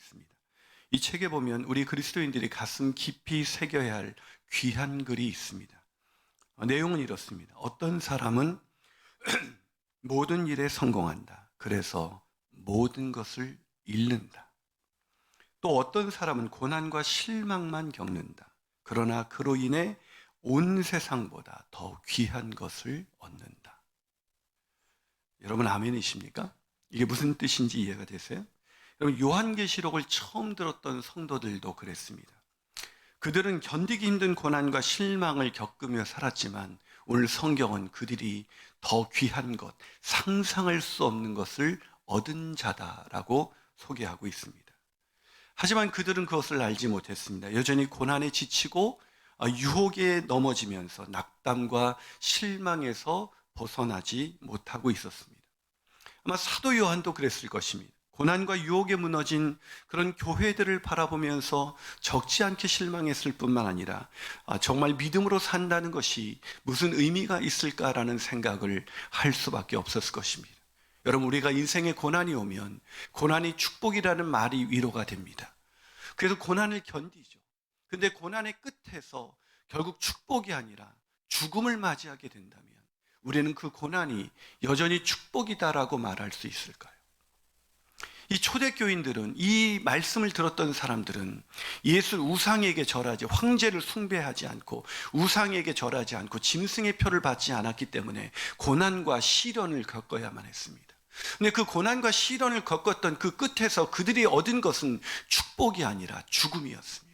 있습니다. 이 책에 보면 우리 그리스도인들이 가슴 깊이 새겨야 할 귀한 글이 있습니다. 내용은 이렇습니다. 어떤 사람은 모든 일에 성공한다. 그래서 모든 것을 잃는다. 또 어떤 사람은 고난과 실망만 겪는다. 그러나 그로 인해 온 세상보다 더 귀한 것을 얻는다. 여러분 아멘이십니까? 이게 무슨 뜻인지 이해가 되세요? 여러분 요한계시록을 처음 들었던 성도들도 그랬습니다. 그들은 견디기 힘든 고난과 실망을 겪으며 살았지만 오늘 성경은 그들이 더 귀한 것, 상상할 수 없는 것을 얻은 자다라고 소개하고 있습니다. 하지만 그들은 그것을 알지 못했습니다. 여전히 고난에 지치고 유혹에 넘어지면서 낙담과 실망에서 벗어나지 못하고 있었습니다. 아마 사도 요한도 그랬을 것입니다. 고난과 유혹에 무너진 그런 교회들을 바라보면서 적지 않게 실망했을 뿐만 아니라 정말 믿음으로 산다는 것이 무슨 의미가 있을까라는 생각을 할 수밖에 없었을 것입니다. 여러분 우리가 인생에 고난이 오면 고난이 축복이라는 말이 위로가 됩니다. 그래서 고난을 견디죠. 근데 고난의 끝에서 결국 축복이 아니라 죽음을 맞이하게 된다면 우리는 그 고난이 여전히 축복이다라고 말할 수 있을까요? 이 초대교인들은, 이 말씀을 들었던 사람들은 예수 우상에게 절하지, 황제를 숭배하지 않고 우상에게 절하지 않고 짐승의 표를 받지 않았기 때문에 고난과 시련을 겪어야만 했습니다. 근데 그 고난과 시련을 겪었던 그 끝에서 그들이 얻은 것은 축복이 아니라 죽음이었습니다.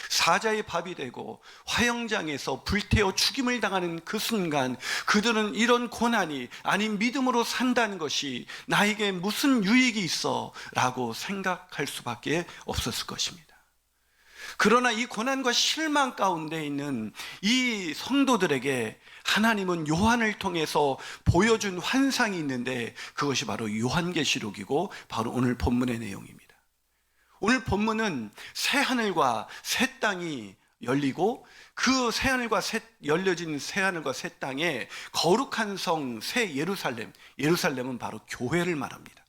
사자의 밥이 되고 화형장에서 불태워 죽임을 당하는 그 순간 그들은 이런 고난이 아닌 믿음으로 산다는 것이 나에게 무슨 유익이 있어 라고 생각할 수밖에 없었을 것입니다. 그러나 이 고난과 실망 가운데 있는 이 성도들에게 하나님은 요한을 통해서 보여준 환상이 있는데 그것이 바로 요한계시록이고 바로 오늘 본문의 내용입니다. 오늘 본문은 새 하늘과 새 땅이 열리고 그 새 하늘과 열려진 새 하늘과 새 땅에 거룩한 성 새 예루살렘, 예루살렘은 바로 교회를 말합니다.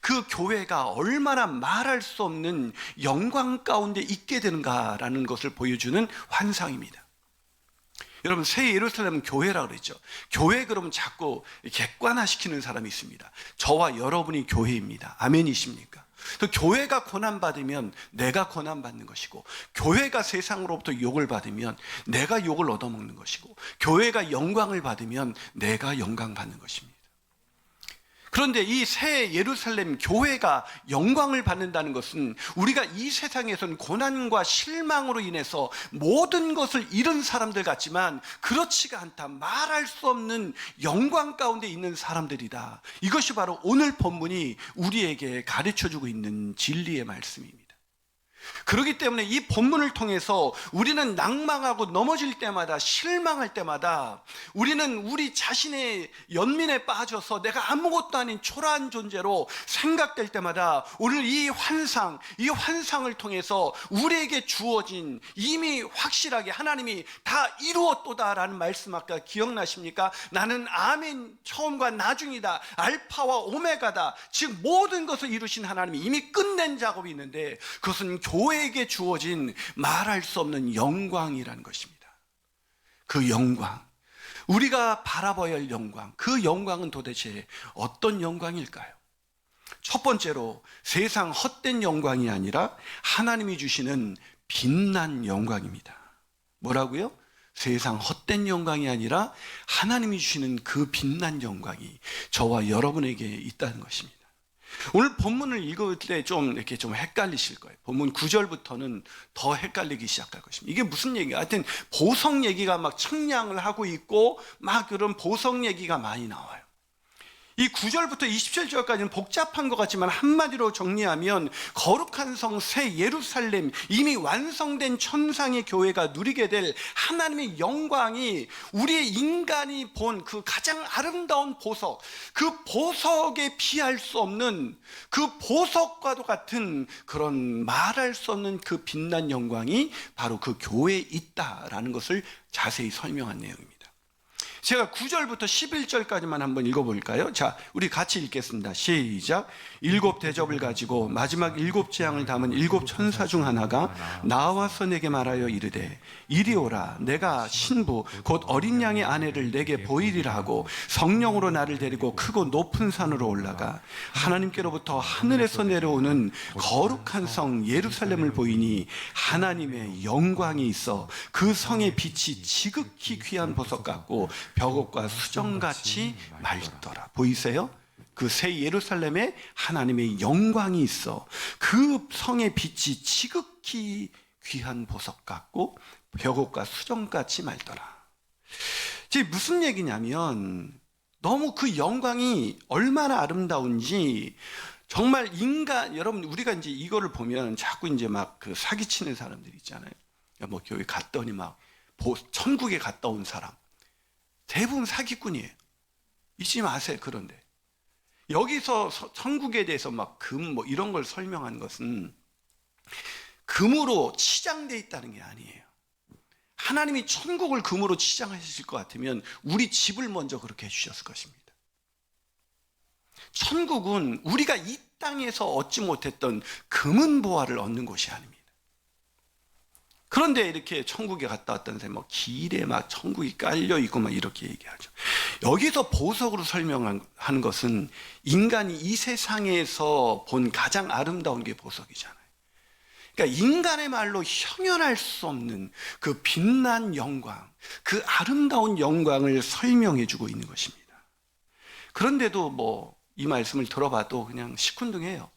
그 교회가 얼마나 말할 수 없는 영광 가운데 있게 되는가라는 것을 보여주는 환상입니다. 여러분 새 예루살렘은 교회라고 그랬죠. 교회 그러면 자꾸 객관화시키는 사람이 있습니다. 저와 여러분이 교회입니다. 아멘이십니까? 또 교회가 고난받으면 내가 고난받는 것이고 교회가 세상으로부터 욕을 받으면 내가 욕을 얻어먹는 것이고 교회가 영광을 받으면 내가 영광 받는 것입니다. 그런데 이 새 예루살렘 교회가 영광을 받는다는 것은 우리가 이 세상에서는 고난과 실망으로 인해서 모든 것을 잃은 사람들 같지만 그렇지가 않다. 말할 수 없는 영광 가운데 있는 사람들이다. 이것이 바로 오늘 본문이 우리에게 가르쳐주고 있는 진리의 말씀입니다. 그렇기 때문에 이 본문을 통해서 우리는 낭망하고 넘어질 때마다 실망할 때마다 우리는 우리 자신의 연민에 빠져서 내가 아무것도 아닌 초라한 존재로 생각될 때마다 오늘 이 환상을 통해서 우리에게 주어진 이미 확실하게 하나님이 다 이루었도다라는 말씀 아까 기억나십니까? 나는 아멘 처음과 나중이다. 알파와 오메가다. 즉 모든 것을 이루신 하나님이 이미 끝낸 작업이 있는데 그것은 교회에게 주어진 말할 수 없는 영광이라는 것입니다. 그 영광, 우리가 바라봐야 할 영광, 그 영광은 도대체 어떤 영광일까요? 첫 번째로 세상 헛된 영광이 아니라 하나님이 주시는 빛난 영광입니다. 뭐라고요? 세상 헛된 영광이 아니라 하나님이 주시는 그 빛난 영광이 저와 여러분에게 있다는 것입니다. 오늘 본문을 읽을 때 좀 헷갈리실 거예요. 본문 9절부터는 더 헷갈리기 시작할 것입니다. 이게 무슨 얘기야? 하여튼 보석 얘기가 막 청량을 하고 있고 막 그런 보석 얘기가 많이 나와요. 이 9절부터 27절까지는 복잡한 것 같지만 한마디로 정리하면 거룩한 성 새 예루살렘, 이미 완성된 천상의 교회가 누리게 될 하나님의 영광이 우리의 인간이 본 그 가장 아름다운 보석, 그 보석에 비할 수 없는 그 보석과도 같은 그런 말할 수 없는 그 빛난 영광이 바로 그 교회에 있다라는 것을 자세히 설명한 내용입니다. 제가 9절부터 11절까지만 한번 읽어볼까요? 자, 우리 같이 읽겠습니다. 시작. 7 대접을 가지고 마지막 7 재앙을 담은 7 천사 중 하나가 나와서 내게 말하여 이르되 이리 오라. 내가 신부 곧 어린 양의 아내를 내게 보이리라 하고 성령으로 나를 데리고 크고 높은 산으로 올라가 하나님께로부터 하늘에서 내려오는 거룩한 성 예루살렘을 보이니 하나님의 영광이 있어 그 성의 빛이 지극히 귀한 보석 같고 벽옥과 수정같이 맑더라. 보이세요? 그 새 예루살렘에 하나님의 영광이 있어 그 성의 빛이 지극히 귀한 보석 같고 벽옥과 수정같이 맑더라. 이게 무슨 얘기냐면 너무 그 영광이 얼마나 아름다운지 정말 인간, 여러분 우리가 이제 이거를 보면 자꾸 이제 막 그 사기치는 사람들 있잖아요. 뭐 교회 갔더니 막 천국에 갔다 온 사람 대부분 사기꾼이에요. 잊지 마세요. 그런데 여기서 천국에 대해서 막 금 뭐 이런 걸 설명한 것은 금으로 치장되어 있다는 게 아니에요. 하나님이 천국을 금으로 치장하실 것 같으면 우리 집을 먼저 그렇게 해주셨을 것입니다. 천국은 우리가 이 땅에서 얻지 못했던 금은 보화를 얻는 곳이 아닙니다. 그런데 이렇게 천국에 갔다 왔다는 사람이 뭐 길에 막 천국이 깔려 있고 막 이렇게 얘기하죠. 여기서 보석으로 설명하는 것은 인간이 이 세상에서 본 가장 아름다운 게 보석이잖아요. 그러니까 인간의 말로 형용할 수 없는 그 빛난 영광, 그 아름다운 영광을 설명해 주고 있는 것입니다. 그런데도 뭐 이 말씀을 들어봐도 그냥 시큰둥해요.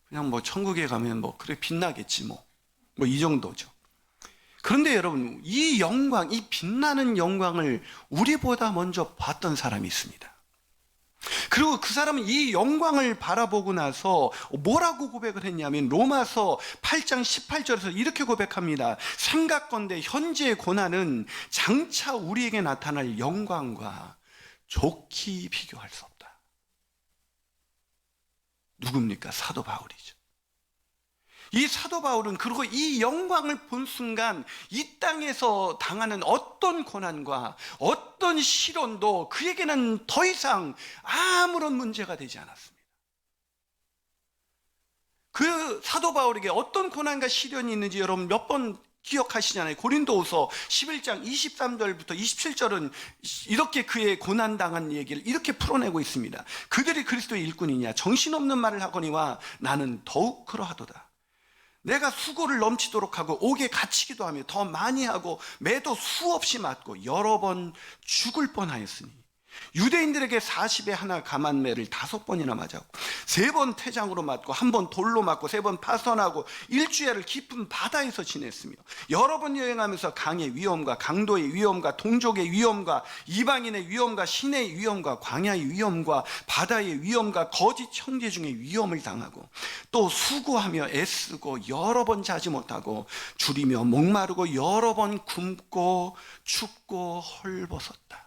그냥 뭐 천국에 가면 뭐 그래 빛나겠지 뭐 이 정도죠. 그런데 여러분, 이 영광, 이 빛나는 영광을 우리보다 먼저 봤던 사람이 있습니다. 그리고 그 사람은 이 영광을 바라보고 나서 뭐라고 고백을 했냐면 로마서 8장 18절에서 이렇게 고백합니다. 생각건대 현재의 고난은 장차 우리에게 나타날 영광과 좋게 비교할 수 없다. 누굽니까? 사도 바울이죠. 이 사도 바울은 그리고 이 영광을 본 순간 이 땅에서 당하는 어떤 고난과 어떤 시련도 그에게는 더 이상 아무런 문제가 되지 않았습니다. 그 사도 바울에게 어떤 고난과 시련이 있는지 여러분 몇 번 기억하시잖아요. 고린도후서 11장 23절부터 27절은 이렇게 그의 고난당한 얘기를 이렇게 풀어내고 있습니다. 그들이 그리스도의 일꾼이냐 정신없는 말을 하거니와 나는 더욱 그러하도다. 내가 수고를 넘치도록 하고 옥에 갇히기도 하며 더 많이 하고 매도 수없이 맞고 여러 번 죽을 뻔하였으니 유대인들에게 40에 하나 감한매를 5번이나 맞았고 3번 태장으로 맞고 1번 돌로 맞고 3번 파선하고 1주야를 깊은 바다에서 지냈으며 여러 번 여행하면서 강의 위험과 강도의 위험과 동족의 위험과 이방인의 위험과 신의 위험과 광야의 위험과 바다의 위험과 거짓 형제 중에 위험을 당하고 또 수고하며 애쓰고 여러 번 자지 못하고 줄이며 목마르고 여러 번 굶고 춥고 헐벗었다.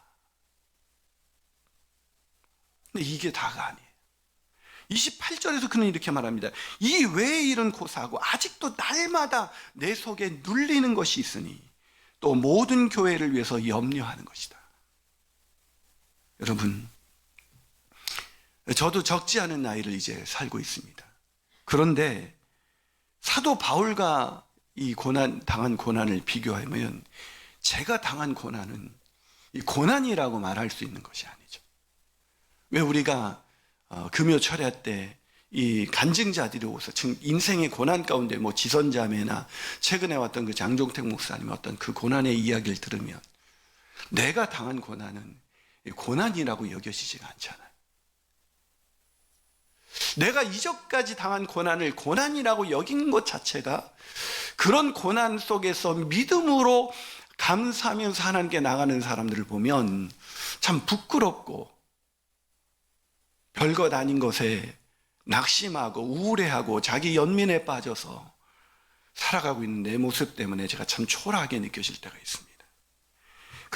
근데 이게 다가 아니에요. 28절에서 그는 이렇게 말합니다. 이 외의 일은 고사하고 아직도 날마다 내 속에 눌리는 것이 있으니 또 모든 교회를 위해서 염려하는 것이다. 여러분, 저도 적지 않은 나이를 이제 살고 있습니다. 그런데 사도 바울과 이 당한 고난을 비교하면 제가 당한 고난은 이 고난이라고 말할 수 있는 것이 아니죠. 왜 우리가 금요 철야 때 이 간증자들이 오서 인생의 고난 가운데 뭐 지선자매나 최근에 왔던 그 장종택 목사님 어떤 그 고난의 이야기를 들으면 내가 당한 고난은 고난이라고 여겨지지가 않잖아요. 내가 이전까지 당한 고난을 고난이라고 여긴 것 자체가 그런 고난 속에서 믿음으로 감사하면서 하나님께 나가는 사람들을 보면 참 부끄럽고 별것 아닌 것에 낙심하고 우울해하고 자기 연민에 빠져서 살아가고 있는 내 모습 때문에 제가 참 초라하게 느껴질 때가 있습니다.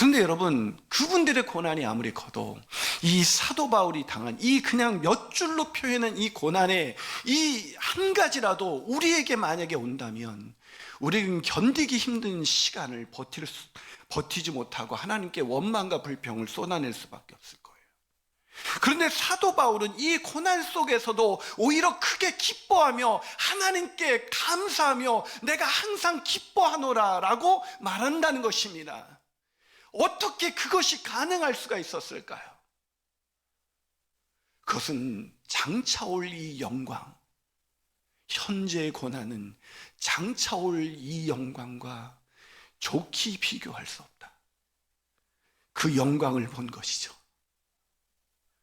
그런데 여러분, 그분들의 고난이 아무리 커도 이 사도 바울이 당한 이 그냥 몇 줄로 표현한 이 고난의 이 한 가지라도 우리에게 만약에 온다면 우리는 견디기 힘든 시간을 버티지 못하고 하나님께 원망과 불평을 쏟아낼 수밖에 없을 거예요. 그런데 사도 바울은 이 고난 속에서도 오히려 크게 기뻐하며 하나님께 감사하며 내가 항상 기뻐하노라 라고 말한다는 것입니다. 어떻게 그것이 가능할 수가 있었을까요? 그것은 장차올 이 영광, 현재의 고난은 장차올 이 영광과 좋게 비교할 수 없다. 그 영광을 본 것이죠.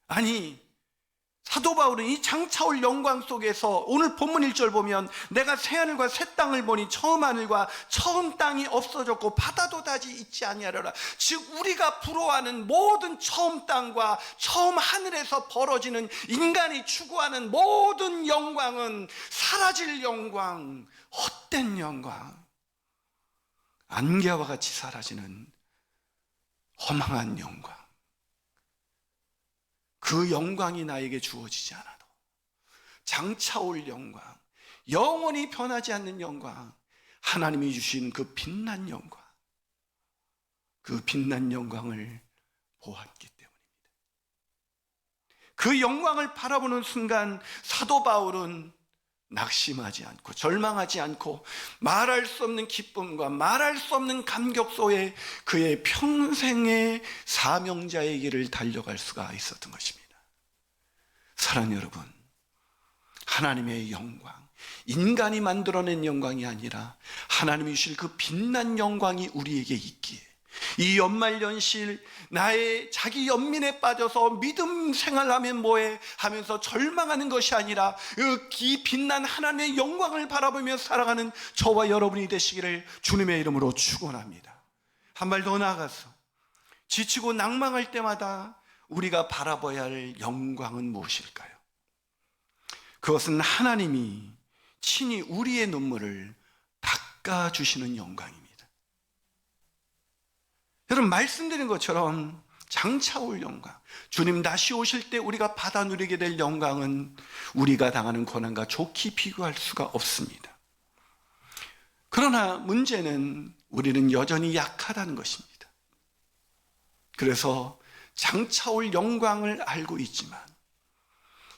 아니, 사도 바울은 이 장차올 영광 속에서 오늘 본문 1절 보면 내가 새하늘과 새 땅을 보니 처음 하늘과 처음 땅이 없어졌고 바다도 다시 있지 아니하리라. 즉 우리가 부러워하는 모든 처음 땅과 처음 하늘에서 벌어지는 인간이 추구하는 모든 영광은 사라질 영광, 헛된 영광, 안개와 같이 사라지는 허망한 영광, 그 영광이 나에게 주어지지 않아도 장차올 영광, 영원히 변하지 않는 영광, 하나님이 주신 그 빛난 영광, 그 빛난 영광을 보았기 때문입니다. 그 영광을 바라보는 순간 사도 바울은 낙심하지 않고 절망하지 않고 말할 수 없는 기쁨과 말할 수 없는 감격 속에 그의 평생의 사명자의 길을 달려갈 수가 있었던 것입니다. 사랑하는 여러분, 하나님의 영광, 인간이 만들어낸 영광이 아니라 하나님이 주실 그 빛난 영광이 우리에게 있기에 이 연말연실 나의 자기 연민에 빠져서 믿음 생활하면 뭐해 하면서 절망하는 것이 아니라 이 빛난 하나님의 영광을 바라보며 살아가는 저와 여러분이 되시기를 주님의 이름으로 축원합니다. 한 발 더 나아가서 지치고 낭망할 때마다 우리가 바라봐야 할 영광은 무엇일까요? 그것은 하나님이 친히 우리의 눈물을 닦아주시는 영광입니다. 여러분, 말씀드린 것처럼 장차올 영광, 주님 다시 오실 때 우리가 받아 누리게 될 영광은 우리가 당하는 고난과 좋게 비교할 수가 없습니다. 그러나 문제는 우리는 여전히 약하다는 것입니다. 그래서 장차올 영광을 알고 있지만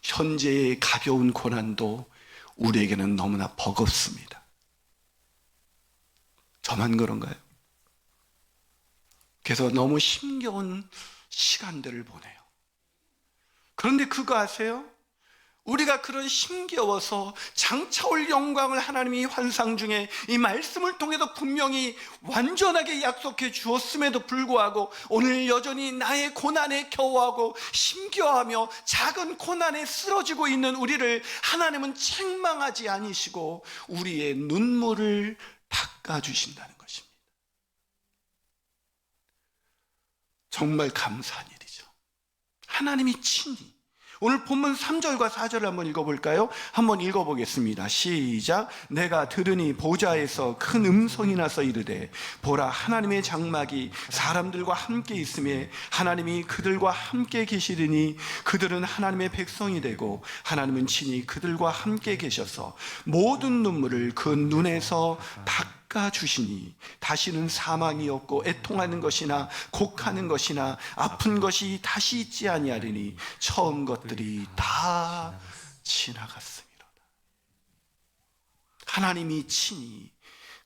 현재의 가벼운 고난도 우리에게는 너무나 버겁습니다. 저만 그런가요? 그래서 너무 힘겨운 시간들을 보내요. 그런데 그거 아세요? 우리가 그런 힘겨워서 장차올 영광을 하나님이 환상 중에 이 말씀을 통해서 분명히 완전하게 약속해 주었음에도 불구하고 오늘 여전히 나의 고난에 겨워하고 힘겨워하며 작은 고난에 쓰러지고 있는 우리를 하나님은 책망하지 아니시고 우리의 눈물을 닦아주신다는 것입니다. 정말 감사한 일이죠. 하나님이 친히 오늘 본문 3절과 4절을 한번 읽어볼까요? 한번 읽어보겠습니다. 시작. 내가 들으니 보좌에서 큰 음성이 나서 이르되 보라, 하나님의 장막이 사람들과 함께 있음에 하나님이 그들과 함께 계시리니 그들은 하나님의 백성이 되고 하나님은 친히 그들과 함께 계셔서 모든 눈물을 그 눈에서 닦아주시니 다시는 사망이 없고 애통하는 것이나 곡하는 것이나 아픈 것이 다시 있지 아니하리니 처음 것들이 다 지나갔습니다. 하나님이 친히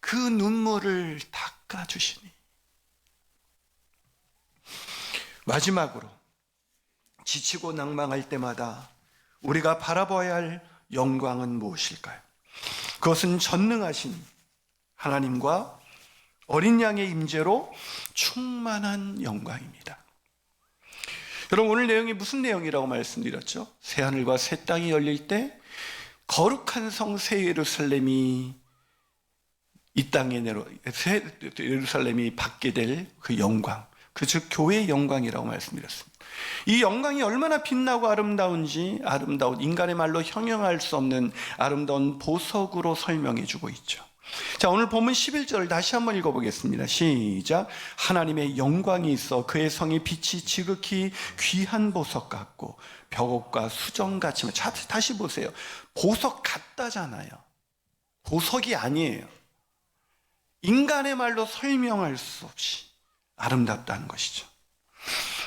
그 눈물을 닦아주시니. 마지막으로 지치고 낭망할 때마다 우리가 바라봐야 할 영광은 무엇일까요? 그것은 전능하신 하나님과 어린 양의 임재로 충만한 영광입니다. 여러분, 오늘 내용이 무슨 내용이라고 말씀드렸죠? 새하늘과 새 땅이 열릴 때 거룩한 성 새 예루살렘이 이 땅에 새 예루살렘이 받게 될 그 영광, 그 즉 교회의 영광이라고 말씀드렸습니다. 이 영광이 얼마나 빛나고 아름다운지 아름다운 인간의 말로 형용할 수 없는 아름다운 보석으로 설명해 주고 있죠. 자, 오늘 본문 11절 다시 한번 읽어보겠습니다. 시작. 하나님의 영광이 있어 그의 성의 빛이 지극히 귀한 보석 같고 벽옥과 수정같이. 다시 보세요. 보석 같다잖아요. 보석이 아니에요. 인간의 말로 설명할 수 없이 아름답다는 것이죠.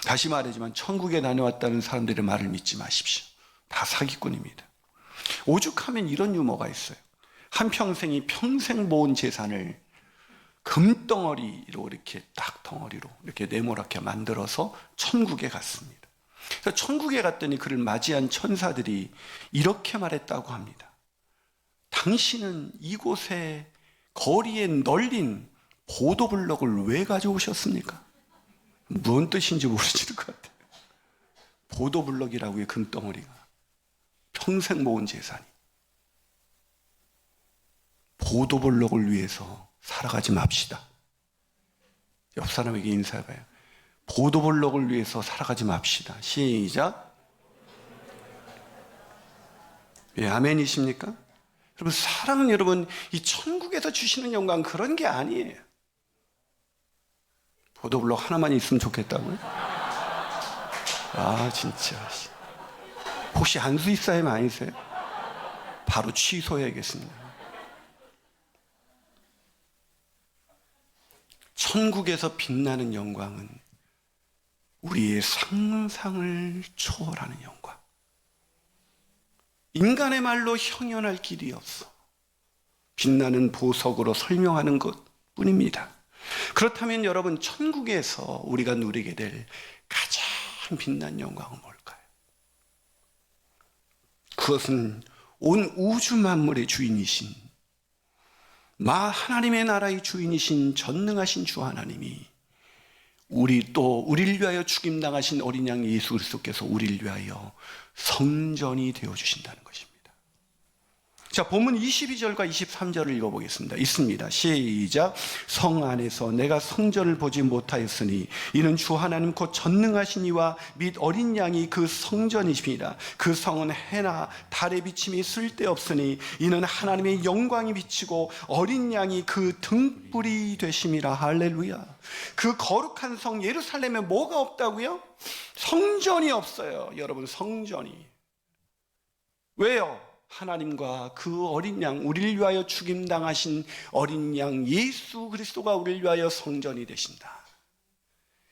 다시 말하지만 천국에 다녀왔다는 사람들의 말을 믿지 마십시오. 다 사기꾼입니다. 오죽하면 이런 유머가 있어요. 한평생이 평생 모은 재산을 금덩어리로 이렇게 딱 덩어리로 이렇게 네모나게 만들어서 천국에 갔습니다. 그래서 천국에 갔더니 그를 맞이한 천사들이 이렇게 말했다고 합니다. 당신은 이곳에 거리에 널린 보도블럭을 왜 가져오셨습니까? 무슨 뜻인지 모르시는 것 같아요. 보도블럭이라고요, 금덩어리가. 평생 모은 재산이. 보도블럭을 위해서 살아가지 맙시다. 옆 사람에게 인사해봐요. 보도블럭을 위해서 살아가지 맙시다. 시작. 예, 아멘이십니까? 여러분, 사랑은 여러분, 이 천국에서 주시는 영광 그런 게 아니에요. 보도블럭 하나만 있으면 좋겠다고요? 아, 진짜. 혹시 안수 입사님 아니세요? 바로 취소해야겠습니다. 천국에서 빛나는 영광은 우리의 상상을 초월하는 영광. 인간의 말로 형용할 길이 없어. 빛나는 보석으로 설명하는 것 뿐입니다. 그렇다면 여러분, 천국에서 우리가 누리게 될 가장 빛난 영광은 뭘까요? 그것은 온 우주 만물의 주인이신 하나님의 나라의 주인이신 전능하신 주 하나님이 우리를 위하여 죽임당하신 어린 양 예수 그리스도께서 우리를 위하여 성전이 되어주신다는 것입니다. 자, 본문 22절과 23절을 읽어보겠습니다. 있습니다. 시작. 성 안에서 내가 성전을 보지 못하였으니 이는 주 하나님 곧 전능하신 이와 및 어린 양이 그 성전이십니다. 그 성은 해나 달의 비침이 쓸데없으니 이는 하나님의 영광이 비치고 어린 양이 그 등불이 되심이라. 할렐루야. 그 거룩한 성 예루살렘에 뭐가 없다고요? 성전이 없어요. 여러분, 성전이. 왜요? 하나님과 그 어린 양, 우리를 위하여 죽임당하신 어린 양 예수 그리스도가 우리를 위하여 성전이 되신다.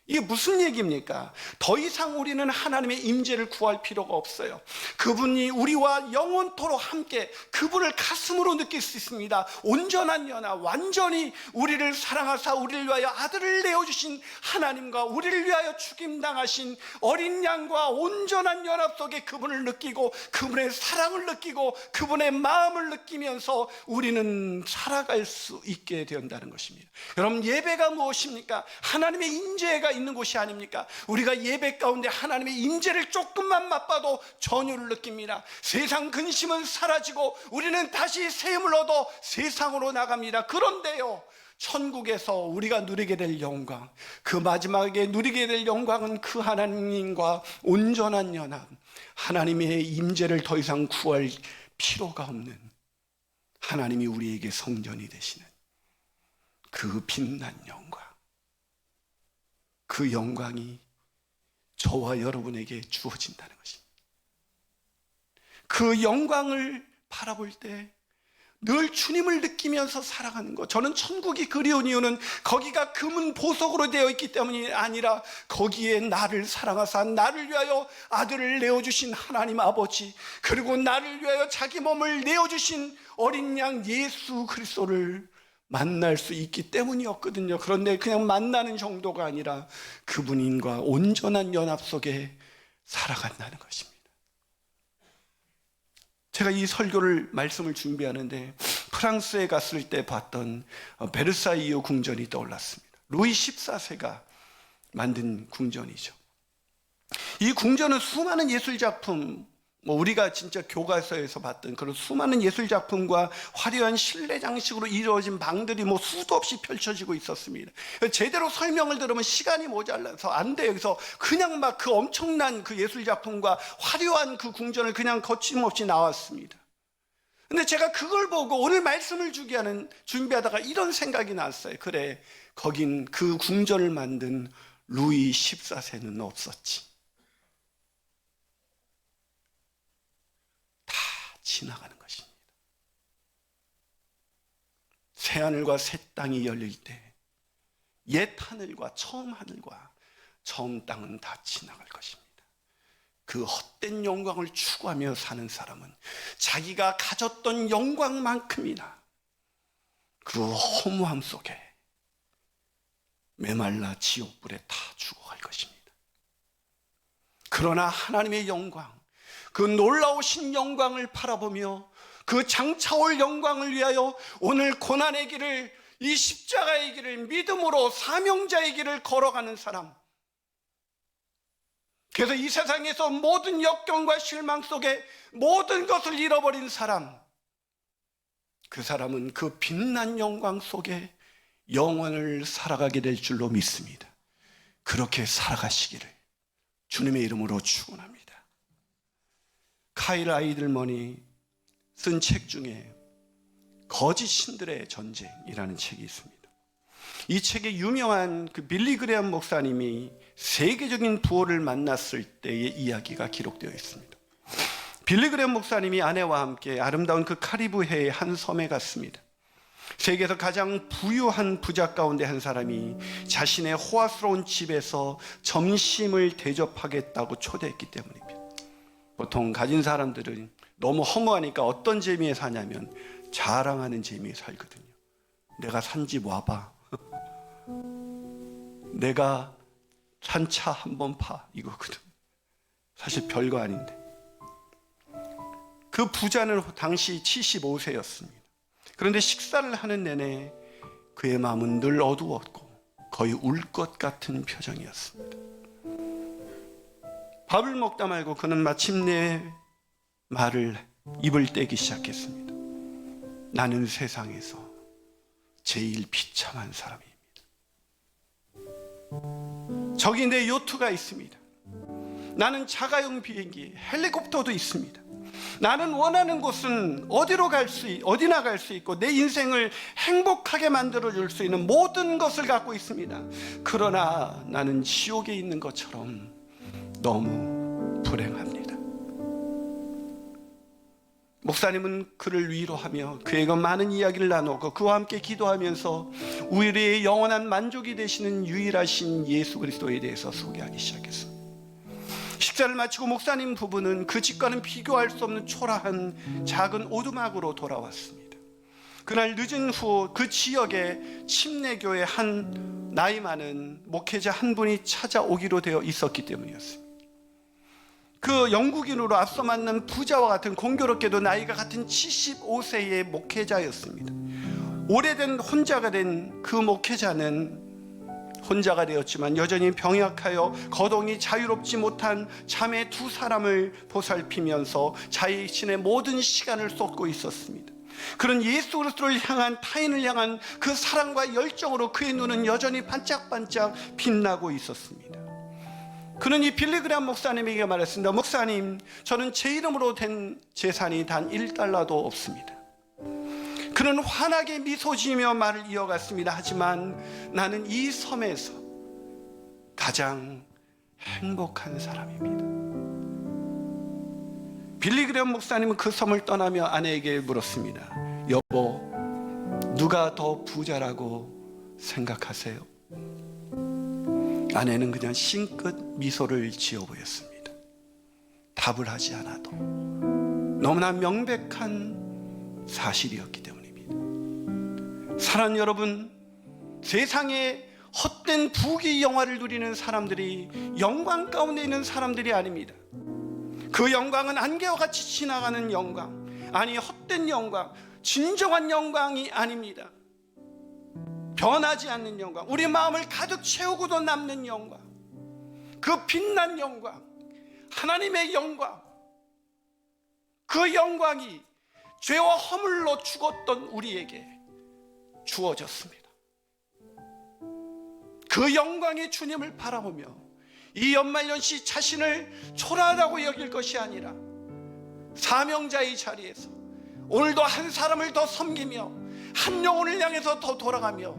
이게 무슨 얘기입니까? 더 이상 우리는 하나님의 임재를 구할 필요가 없어요. 그분이 우리와 영원토록 함께 그분을 가슴으로 느낄 수 있습니다. 온전한 연합, 완전히 우리를 사랑하사 우리를 위하여 아들을 내어주신 하나님과 우리를 위하여 죽임당하신 어린 양과 온전한 연합 속에 그분을 느끼고 그분의 사랑을 느끼고 그분의 마음을 느끼면서 우리는 살아갈 수 있게 된다는 것입니다. 여러분, 예배가 무엇입니까? 하나님의 임재가 있는 곳이 아닙니까? 우리가 예배 가운데 하나님의 임재를 조금만 맛봐도 전율을 느낍니다. 세상 근심은 사라지고 우리는 다시 새 힘을 얻어 세상으로 나갑니다. 그런데요, 천국에서 우리가 누리게 될 영광, 그 마지막에 누리게 될 영광은 그 하나님과 온전한 연합, 하나님의 임재를 더 이상 구할 필요가 없는 하나님이 우리에게 성전이 되시는 그 빛난 영광, 그 영광이 저와 여러분에게 주어진다는 것입니다. 그 영광을 바라볼 때 늘 주님을 느끼면서 살아가는 것. 저는 천국이 그리운 이유는 거기가 금은 보석으로 되어 있기 때문이 아니라 거기에 나를 사랑하사 나를 위하여 아들을 내어주신 하나님 아버지, 그리고 나를 위하여 자기 몸을 내어주신 어린 양 예수 그리스도를 만날 수 있기 때문이었거든요. 그런데 그냥 만나는 정도가 아니라 그분과 온전한 연합 속에 살아간다는 것입니다. 제가 이 설교를 말씀을 준비하는데 프랑스에 갔을 때 봤던 베르사유 궁전이 떠올랐습니다. 루이 14세가 만든 궁전이죠. 이 궁전은 수많은 예술작품, 우리가 진짜 교과서에서 봤던 그런 수많은 예술작품과 화려한 실내 장식으로 이루어진 방들이 수도 없이 펼쳐지고 있었습니다. 제대로 설명을 들으면 시간이 모자라서 안 돼요. 그래서 그냥 막 그 엄청난 그 예술작품과 화려한 그 궁전을 그냥 거침없이 나왔습니다. 근데 제가 그걸 보고 오늘 말씀을 주기 하는 준비하다가 이런 생각이 났어요. 그래, 거긴 그 궁전을 만든 루이 14세는 없었지. 다 지나가는 것입니다. 새하늘과 새 땅이 열릴 때 옛 하늘과 처음 하늘과 처음 땅은 다 지나갈 것입니다. 그 헛된 영광을 추구하며 사는 사람은 자기가 가졌던 영광만큼이나 그 허무함 속에 메말라 지옥불에 다 죽어갈 것입니다. 그러나 하나님의 영광, 그 놀라우신 영광을 바라보며 그 장차올 영광을 위하여 오늘 고난의 길을, 이 십자가의 길을 믿음으로 사명자의 길을 걸어가는 사람, 그래서 이 세상에서 모든 역경과 실망 속에 모든 것을 잃어버린 사람, 그 사람은 그 빛난 영광 속에 영원을 살아가게 될 줄로 믿습니다. 그렇게 살아가시기를 주님의 이름으로 축원합니다. 카일 아이들머니 쓴 책 중에 거짓 신들의 전쟁이라는 책이 있습니다. 이 책에 유명한 그 빌리 그레엄 목사님이 세계적인 부호를 만났을 때의 이야기가 기록되어 있습니다. 빌리 그레엄 목사님이 아내와 함께 아름다운 그 카리브해의 한 섬에 갔습니다. 세계에서 가장 부유한 부자 가운데 한 사람이 자신의 호화스러운 집에서 점심을 대접하겠다고 초대했기 때문입니다. 보통 가진 사람들은 너무 허무하니까 어떤 재미에 사냐면 자랑하는 재미에 살거든요. 내가 산 집 와봐. 내가 산 차 한번 파, 이거거든. 사실 별거 아닌데. 그 부자는 당시 75세였습니다. 그런데 식사를 하는 내내 그의 마음은 늘 어두웠고 거의 울 것 같은 표정이었습니다. 밥을 먹다 말고 그는 마침내 입을 떼기 시작했습니다. 나는 세상에서 제일 비참한 사람입니다. 저기 내 요트가 있습니다. 나는 자가용 비행기, 헬리콥터도 있습니다. 나는 원하는 곳은 어디나 갈 수 있고 내 인생을 행복하게 만들어줄 수 있는 모든 것을 갖고 있습니다. 그러나 나는 지옥에 있는 것처럼 너무 불행합니다. 목사님은 그를 위로하며 그에게 많은 이야기를 나누고 그와 함께 기도하면서 우리의 영원한 만족이 되시는 유일하신 예수 그리스도에 대해서 소개하기 시작했습니다. 식사를 마치고 목사님 부부는 그 집과는 비교할 수 없는 초라한 작은 오두막으로 돌아왔습니다. 그날 늦은 후 그 지역에 침례교회 한 나이 많은 목회자 한 분이 찾아오기로 되어 있었기 때문이었습니다. 그 영국인으로 앞서 만난 부자와 같은 공교롭게도 나이가 같은 75세의 목회자였습니다. 오래된 혼자가 된 그 목회자는 혼자가 되었지만 여전히 병약하여 거동이 자유롭지 못한 자매 두 사람을 보살피면서 자신의 모든 시간을 쏟고 있었습니다. 그런 예수 그리스도를 향한, 타인을 향한 그 사랑과 열정으로 그의 눈은 여전히 반짝반짝 빛나고 있었습니다. 그는 이 빌리 그레엄 목사님에게 말했습니다. 목사님, 저는 제 이름으로 된 재산이 단 1달러도 없습니다. 그는 환하게 미소 지으며 말을 이어갔습니다. 하지만 나는 이 섬에서 가장 행복한 사람입니다. 빌리 그레엄 목사님은 그 섬을 떠나며 아내에게 물었습니다. 여보, 누가 더 부자라고 생각하세요? 아내는 그냥 싱긋 미소를 지어 보였습니다. 답을 하지 않아도 너무나 명백한 사실이었기 때문입니다. 사랑하는 여러분, 세상에 헛된 부귀 영화를 누리는 사람들이 영광 가운데 있는 사람들이 아닙니다. 그 영광은 안개와 같이 지나가는 영광, 아니 헛된 영광, 진정한 영광이 아닙니다. 변하지 않는 영광, 우리 마음을 가득 채우고도 남는 영광, 그 빛난 영광, 하나님의 영광, 그 영광이 죄와 허물로 죽었던 우리에게 주어졌습니다. 그 영광의 주님을 바라보며 이 연말연시 자신을 초라하다고 여길 것이 아니라 사명자의 자리에서 오늘도 한 사람을 더 섬기며 한 영혼을 향해서 더 돌아가며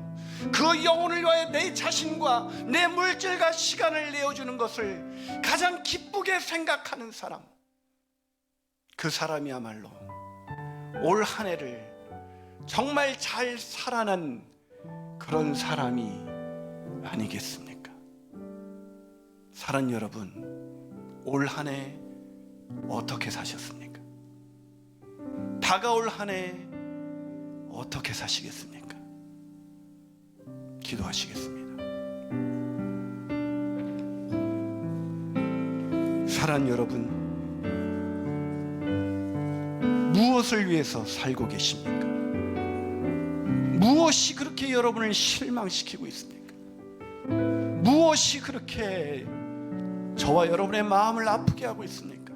그 영혼을 위하여 내 자신과 내 물질과 시간을 내어주는 것을 가장 기쁘게 생각하는 사람, 그 사람이야말로 올 한 해를 정말 잘 살아난 그런 사람이 아니겠습니까? 사랑 여러분, 올 한 해 어떻게 사셨습니까? 다가올 한 해 어떻게 사시겠습니까? 기도하시겠습니다. 사랑 여러분, 무엇을 위해서 살고 계십니까? 무엇이 그렇게 여러분을 실망시키고 있습니까? 무엇이 그렇게 저와 여러분의 마음을 아프게 하고 있습니까?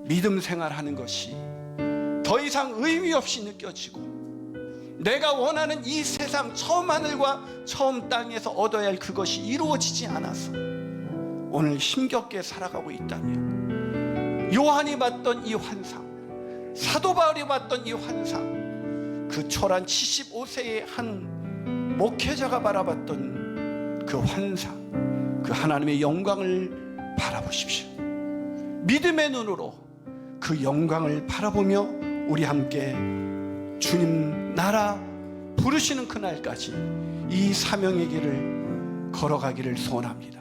믿음 생활하는 것이 더 이상 의미 없이 느껴지고 내가 원하는 이 세상 처음 하늘과 처음 땅에서 얻어야 할 그것이 이루어지지 않아서 오늘 힘겹게 살아가고 있다면, 요한이 봤던 이 환상, 사도 바울이 봤던 이 환상, 그 초란 75세의 한 목회자가 바라봤던 그 환상, 그 하나님의 영광을 바라보십시오. 믿음의 눈으로 그 영광을 바라보며 우리 함께 주님 나라 부르시는 그날까지 이 사명의 길을 걸어가기를 소원합니다.